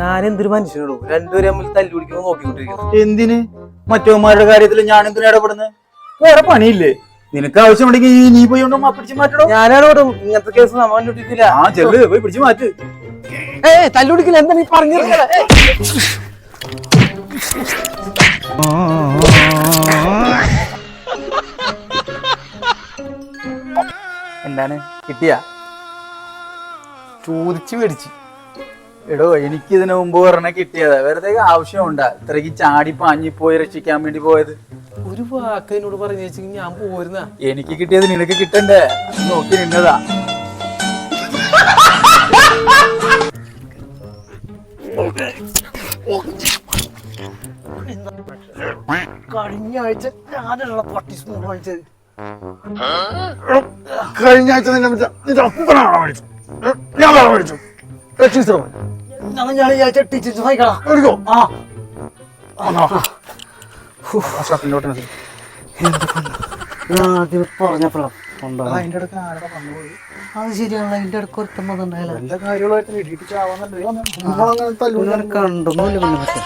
ഞാൻ എന്തൊരു മനുഷ്യനോടോ രണ്ടുപേരും തമ്മിൽ തല്ലു പിടിക്കുമ്പോ നോക്കിക്കൊണ്ടിരിക്കുന്നു. എന്തിന്? മറ്റവന്മാരുടെ കാര്യത്തിൽ ഞാൻ എന്തിനാ ഇടപെടുന്നത്? വേറെ പണിയില്ലേ? നിനക്ക് ആവശ്യമുണ്ടെങ്കിൽ നീ പോയി പിടിച്ചു മാറ്റണോ? ഞാനാണോടും ഇങ്ങനത്തെ കേസ് നമ്മൾ കണ്ടുപിടിക്കില്ല. ആ ചെല്ല് പോയി പിടിച്ചു മാറ്റ്. തല്ലു പിടിക്കില്ല. എന്താ നീ പറഞ്ഞത്? എന്താണ് കിട്ടിയ? ചോദിച്ചു മേടിച്ചു. എടോ എനിക്ക് ഇതിനു മുമ്പ് പറഞ്ഞ കിട്ടിയതാ. വെറുതെ ആവശ്യമുണ്ടാ ഇത്രയ്ക്ക് ചാടി പാഞ്ഞിപ്പോയി രക്ഷിക്കാൻ വേണ്ടി പോയത്? ഒരു വാക്ക് എന്നോട് പറഞ്ഞു വെച്ചെങ്കിൽ ഞാൻ പോരുന്ന. എനിക്ക് കിട്ടിയത് നിനക്ക് കിട്ടണ്ടേ? നോക്കി നിന്നതാ. കഴിഞ്ഞ ആഴ്ച ഞാനുള്ള പട്ടി സ്പൂൺ വാങ്ങിച്ചത്. കഴിഞ്ഞ ആഴ്ച നിന്റെ അപ്പനാണോ മേടിച്ചു? ഞാൻ മേടിച്ചു. ഞാൻ ഈ ആഴ്ച ടീച്ചേഴ്സ് വായിക്കണം. പറഞ്ഞപ്പോഴാണ് അത് ശരിയാണല്ലോ. അതിന്റെ ഇടയ്ക്ക് ഒരുത്തം വന്നിട്ടുണ്ടായില്ല. എല്ലാ കാര്യമായിട്ട് കണ്ടൊന്നുമില്ല. പിന്നെ പറ്റും